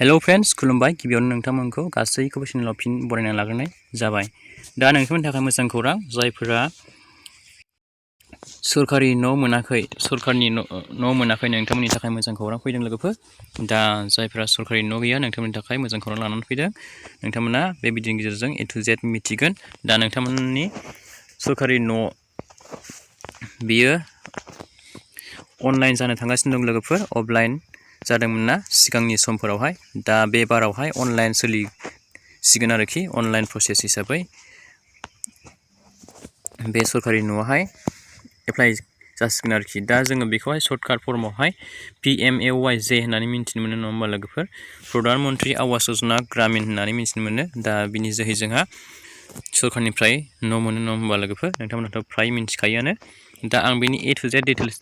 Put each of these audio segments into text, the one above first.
Hello friends खुलुमबाय गिबियावनो नोंथांमोनखौ गासैखौबो चेनेलाव फिन बरायना लाग्रोनाय जाबाय। दा नोंथांमोननि थाखाय मोजां खौरां जायफोरा सरकारि न' मोनाखै सरकारनि न' मोनाखै नोंथांमोननि थाखाय मोजां खौरां फैदों लोगोफोर। दा जायफोरा सरकारि न' गैया नोंथांमोननि थाखाय मोजां खौरां लानानै फैदों। नोंथांमोना बे भिडिअनि गेजेरजों A to Z मिथिगोन। दा नोंथांमोननि सरकारि न' बियो अनलाइन जानो थांगासिनो दं लोगोफोर, अफलाइन जादोंमोन ना सिगांनि समफोरावहाय। दा बे बारावहाय अनलाइन सोलिसिगोन आरोखि, अनलाइन प्रसेस हिसाबै बे सरकारि न'आवहाय एप्लाइ जासिगोन आरोखि। दा जोङो बेखौहाय सर्टकाट फर्मावहाय PMAY-G होननानै मिन्थिनो मोनो नङा होमबा लोगोफोर, प्रधान मन्त्रि आवास यजना ग्रामिन होननानै मिन्थिनो मोनो। दा बिनि जोहै जोंहा सरकारनिफ्राय न' मोनो नङा होमबा लोगोफोर, नोंथांमोनाथ' फ्राय मिन्थिखायोआनो। दा आं बिनि A to Z डिटेल्स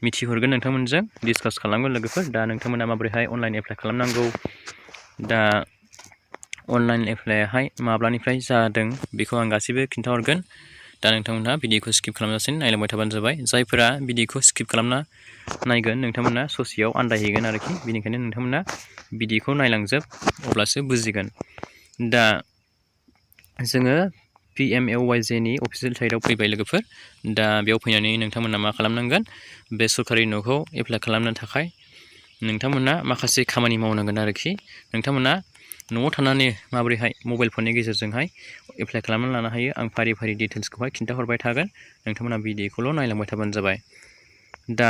मिथिहरगोन नोंथांमोनजों डिसकास खालामगोन लोगोफोर। दा नोंथांमोना माबोरैहाय अनलाइन एप्लाइ खालामनांगौ, दा अनलाइन एप्लाइआहाय माब्लानिफ्राय जादों बेखौ आं गासैबो खिन्थाहरगोन। दा नोंथांमोनहा भिडिअखौ स्किप खालामालासिनो नायलांबाय थाबानो जाबाय। जायफोरा भिडिअखौ स्किप खालामना नायगोन नोंथांमोना ससेयाव आन्दायहैगोन आरोखि, बेनिखायनो नोंथांमोना भिडिअखौ नायलांजोब अब्लासो बुजिगोन। दा जोङो PMAY-G अफिसियेल साइटआव फैबाय लोगोफोर। दा बेयाव फैनानै नोंथांमोना मा खालामनांगोन, बे सरकारि न'खौ एप्लाइ खालामनो थाखाय नोंथांमोना माखासे खामानि मावनांगोन आरोखि। नोंथांमोना न'आव थानानै माबोरैहाय मबाइल फननि गेजेरजोंहाय एप्लाइ खालामनानै लानो हायो आं फारि फारि डिटेल्सखौहाय खिन्थाहरबाय थागोन, नोंथांमोना भिडिअखौल' नायलांबाय थाबानो जाबाय। दा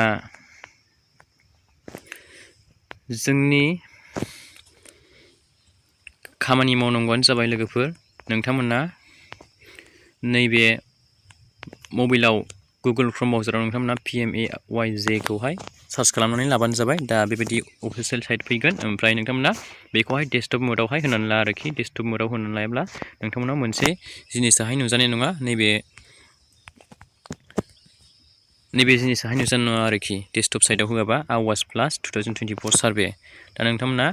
जोंनि खामानि मावनांगौआनो जाबाय लोगोफोर, नोंथांमोना नैबे मबाइलाव गुगोल क्रोम ब्राउजाराव नोंथांमोना PMAY-G खौहाय सार्च खालामनानै लाबानो जाबाय। दा बेबायदि अफिसियेल साइट फैगोन, ओमफ्राय नोंथांमोना बेखौहाय डेस्कटप मोडआवहाय होनानै ला आरोखि। डेस्कटप मोडआव होनानै लायाब्ला नोंथांमोनाव मोनसे जिनिसाहाय नुजानाय नङा, नैबे जिनिसाहाय नुजानाय नङा आरोखि डेस्कटप साइटआव होआबा, आवास प्लास 2024 सार्भे। दा नोंथांमोना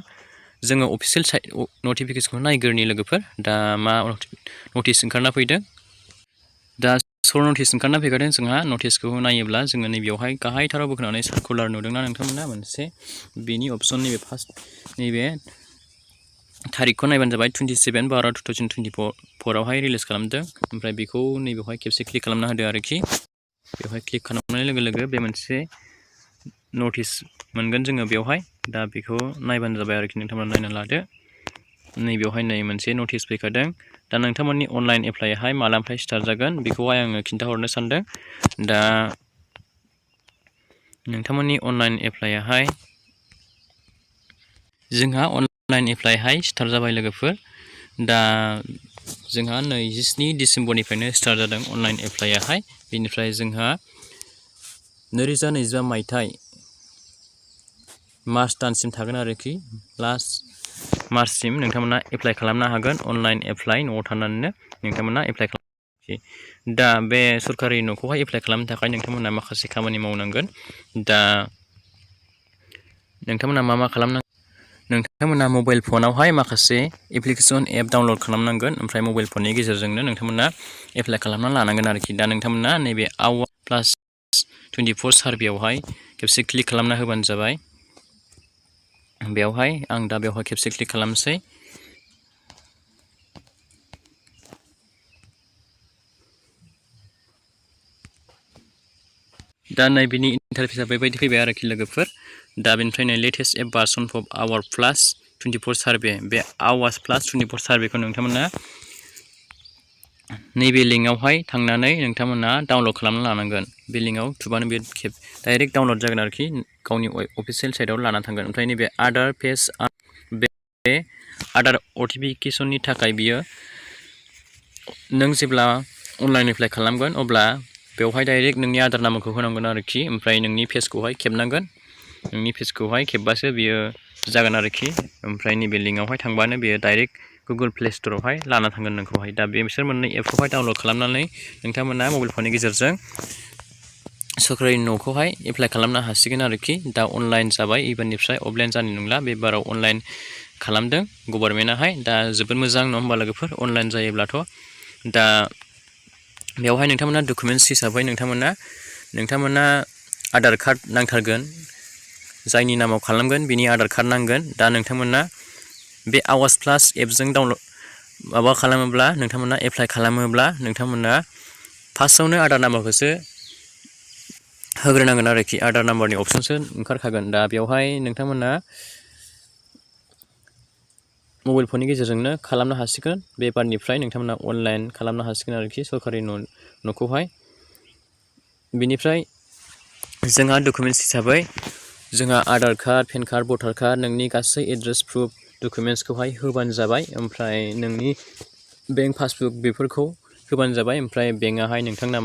जोङो अफिसियेल साइट नटिफिकेसनखौ नायग्रोनि लोगोफोर। दा मा नटिस ओंखारना फैदों, दा सर्ट नटिस ओंखारना फैखादों जोंहा। नटिसखौ नायोब्ला जोङो नैबेयावहाय गाहायथाराव बोखानानै सार्कुलार नुदोंना नोंथांमोना मोनसे, बेनि अपसन नैबे थारिखखौ नायबानो जाबाय। 27/12/2024 आवहाय रिलिज खालामदों। ओमफ्राय बेखौ नैबेयावहाय खेबसे क्लिक खालामना होदो आरोखि। बेवहाय क्लिक खालामनाय लोगो लोगो बे मोनसे नटिस मोनगोन जोङो बेवहाय। दा बेखौ नायबानो जाबाय आरोखि, नोंथांमोना नायना लादो। नैबेयावहाय नै मोनसे नटिस फैखादों। दा नोंथांमोननि अनलाइन एप्लाइआहाय मालानिफ्राय स्टार्ट जागोन बेखौहाय आङो खिन्थाहरनो सानदों। दा नोंथांमोननि अनलाइन एप्लाइआहाय जोंहा अनलाइन एप्लाइहाय स्टार्ट जाबाय लोगोफोर। दा जोंहा 27 डिसेम्बरनिफ्रायनो स्टार्ट जादों अनलाइन एप्लाइआहाय। बेनिफ्राय जोंहा 2025 मायथाइ मार्च दानसिम थागोन आरोखि। लास्ट मार्चसिम नोंथांमोना एप्लाइ खालामनो हागोन, अनलाइन एप्लाइ न'आव थानानैनो नोंथांमोना एप्लाइ खालामनो। दा बे सरकारि न'खौहाय एप्लाइ खालामनो थाखाय नोंथांमोना माखासे खामानि मावनांगोन। दा नोंथांमोना मा खालामनांगोन, नोंथांमोना मबाइल फनावहाय माखासे एप्लिकेसन एप डाउनलड खालामनांगोन, ओमफ्राय मबाइल फननि गेजेरजोंनो नोंथांमोना एप्लाइ खालामना लानांगोन आरोखि। दा नोंथांमोना नैबे आवास प्लास 24 सार्भेयावहाय खेबसे क्लिक खालामना होबानो जाबाय। बेवहाय आं दा बेवहाय खेबसे क्लिक खालामसै। दा नैबेनि इन्टारफेसआ बेबायदि फैबाय आरोखि लोगोफोर। दा बेनिफ्राय नै latest app भार्सन of our plus 24 survey, बे आवास प्लास 24 सार्भेखौ नोंथांमोना नैबे लिंकआवहाय थांनानै नोंथांमोना डाउनलड खालामना लानांगोन। बे लिंकआव थुबानो बे डाइरेक्ट डाउनलड जागोन आरोखि, गावनि अफिसियेल साइटआव लाना थांगोन। ओमफ्राय नैबे आदार पेज, बे आदार अथेन्टिकेसननि थाखाय बियो नों जेब्ला अनलाइन एप्लाइ खालामगोन अब्ला बेवहाय डाइरेक्ट नोंनि आदार नाम्बारखौ होनांगोन आरोखि, ओमफ्राय नोंनि पेजखौहाय खेबनांगोन। नोंनि पेजखौहाय खेबबासो बियो जागोन आरोखि। ओमफ्राय नैबे लिंकआवहाय थांबानो बियो डाइरेक्ट गुगोल प्ले स्ट'रावहाय लाना थांगोन नोंखौहाय। दा बिसोर मोननै एपखौहाय डाउनलड खालामनानै नोंथांमोना मबाइल फननि गेजेरजों सरकारि न'खौहाय एप्लाइ खालामनो हासिगोन आरोखि। दा अनलाइन जाबाय, एबारनिफ्राय अफलाइन जानाय नंला। बे बाराव अनलाइन खालामदों गभर्नमेन्टआहाय। दा जोबोद मोजां नङा होमबा लोगोफोर, अनलाइन जायोब्लाथ'। दा बेवहाय नोंथांमोना डकुमेन्टस हिसाबै नोंथांमोना आधार कार्ड नांथारगोन, जायनि नामाव खालामगोन बिनि आधार कार्ड नांगोन। दा नोंथांमोना बे आवास प्लास एपजों डाउनलड माबा खालामोब्ला नोंथांमोना एप्लाइ खालामोब्ला नोंथांमोना फार्स्टआवनो आधार नाम्बारखौसो होग्रोनांगोन आरोखि। आधार नाम्बारनि अपसनसो ओंखारखागोन। दा बेवहाय नोंथांमोना मबाइल फननि गेजेरजोंनो खालामनो हासिगोन। बे बारनिफ्राय नोंथांमोना अनलाइन खालामनो हासिगोन आरोखि सरकारि न'खौहाय। बिनिफ्राय जोंहा डकुमेन्ट्स हिसाबै जोंहा आधार कार्ड, पेन कार्ड, भटार कार्ड, नोंनि गासै एड्रेस प्रुफ डकुमेन्ट्सखौहाय होबानो जाबाय। ओमफ्राय नोंनि बेंक पासबुक बेफोरखौ होबानो जाबाय। ओमफ्राय बेंकआहाय नोंथांना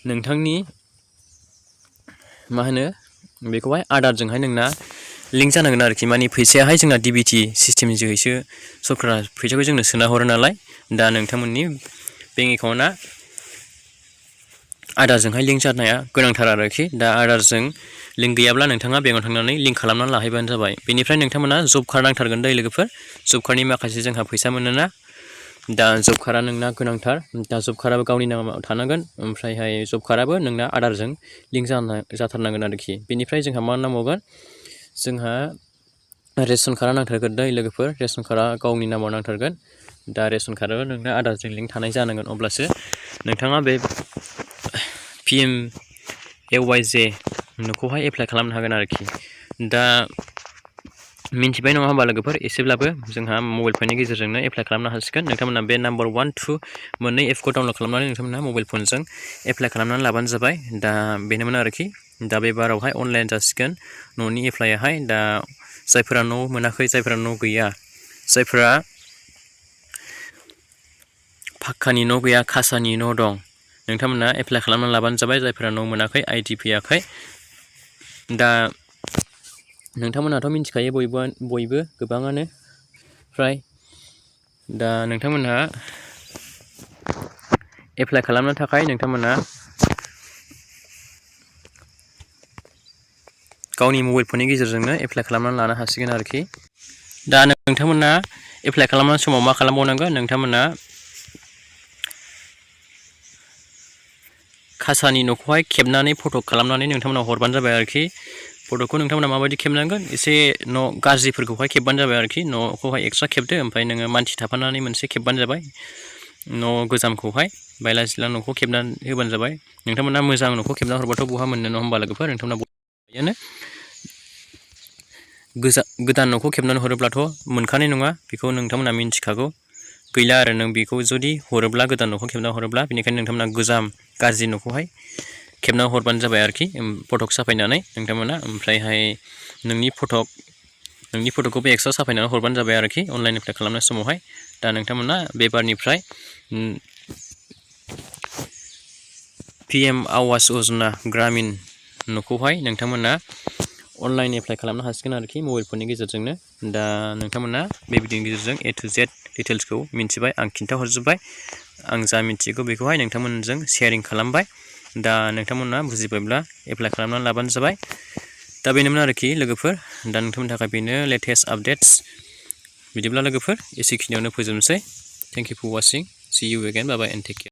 नोंथांनि मा होनो बेखौहाय आधारजोंहाय नोंना लिंक जानांगोन आरोखि। माने फैसायाहाय जोंना डिबिटि सिस्टेमनि जोहैसो सरकारा फैसाखौ जोंनो सोना हरो नालाय। दा नोंथांमोननि बेंक एकाउन्टआ आधारजोंहाय लिंक जानाया गोनांथार आरोखि। दा आधारजों लिंक गैयाब्ला नोंथाङा बेंकआव थांनानै लिंक खालामनानै लाहैबानो जाबाय। बेनिफ्राय नोंथांमोना जब कार्ड नांथारगोन दै लोगोफोर। जब कार्डनि माखासे जोंहा फैसा मोनोना। दा जब कार्डआ नोंना गोनांथार। दा जब कार्डआबो गावनि नामाव थानांगोन। ओमफ्रायहाय जब कार्डआबो नोंना आधारजों लिंक जाथारनांगोन आरोखि। बेनिफ्राय जोंहा मा नांबावगोन, जोंहा रेशन कार्डआ नांथारगोन दै लोगोफोर। रेशन कार्डआ गावनि नामाव नांथारगोन। दा रेशन कार्डआबो नोंना आधारजों लिंक थानाय जानांगोन। अब्लासो नोंथाङा बे PMAY-G न'खौहाय एप्लाइ खालामनो हागोन आरोखि। दा मिन्थिबाय नङा होमबा लोगोफोर? एसेब्लाबो जोंहा मबाइल फननि गेजेरजोंनो एप्लाइ खालामनो हासिगोन। नोंथांमोना बे नाम्बार 1, 2 मोननै एपखौ डाउनलड खालामनानै नोंथांमोना मबाइल फनजों एप्लाइ खालामनानै लाबानो जाबाय। दा बेनोमोन आरोखि। दा बे बारावहाय अनलाइन जासिगोन न'नि एप्लाइयाहाय। दा जायफोरा न' मोनाखै, जायफोरा न' गैया, जायफोरा फाक्कानि न' गैया, खासानि न' दं, नोंथांमोना एप्लाइ खालामनानै लाबानो जाबाय। जायफोरा न' मोनाखै, आइडि फैयाखै। दा नोंथांमोनाथ' मिन्थिखायो बयबो गोबाङानो फ्राय। दा नोंथांमोनहा एप्लाइ खालामनो थाखाय नोंथांमोना गावनि मबाइल फननि गेजेरजोंनो एप्लाइ खालामनानै लानो हासिगोन आरोखि। दा नोंथांमोना एप्लाइ खालामनाय समाव मा खालामबावनांगोन, नोंथांमोना खासानि न'खौहाय खेबनानै फट' खालामनानै नोंथांमोना हरबानो जाबाय आरोखि। फट'खौ नोंथांमोना माबायदि खेबनांगोन, एसे न' गाज्रिफोरखौहाय खेबबानो जाबाय आरोखि। न'खौहाय एक्सट्रा खेबदो। ओमफ्राय नोङो मानसि थाफानानै मोनसे खेबबानो जाबाय। न' गोजामखौहाय बायला जिला न'खौ खेबनानै होबानो जाबाय। नोंथांमोना मोजां न'खौ खेबना हरबाथ' बहा मोननो नङा होमबा लोगोफोर? नोंथांमोना बयनो गोदान न'खौ खेबनानै हरोब्लाथ' मोनखानाय नङा, बेखौ नोंथांमोना मिन्थिखागौ। गैला आरो नों बेखौ जुदि हरोब्ला, गोदान न'खौ खेबना हरोब्ला, बेनिखायनो नोंथांमोना गोजाम गाज्रि न'खौहाय खेबना हरबानो जाबाय आरोखि। फटक साफायनानै नोंथांमोना। ओमफ्रायहाय नोंनि फट'खौबो एक्सट्रा साफायनानै हरबानो जाबाय आरोखि अनलाइन एप्लाइ खालामनाय समावहाय। दा नोंथांमोना बे बारनिफ्राय PM आवास यजना ग्रामिन न'खौहाय नोंथांमोना अनलाइन एप्लाइ खालामनो हासिगोन आरोखि मबाइल फननि गेजेरजोंनो। दा नोंथांमोना बे भिडिअनि गेजेरजों A to Z डिटेल्सखौ मिन्थिबाय, आं खिन्थाहरजोब्बाय। आं जा मिन्थिगौ बेखौहाय नोंथांमोनजों शेयारिं खालामबाय। दा नोंथांमोना बुजिबायब्ला एप्लाइ खालामनानै लाबानो जाबाय। दा बेनोमोन आरोखि लोगोफोर। दा नोंथांमोननि थाखाय बेनो लेटेस्ट आपडेट्स। बिदिब्ला लोगोफोर एसेखिनियावनो फोजोबनोसै। Thank you for watching. See you again. Bye bye and take care.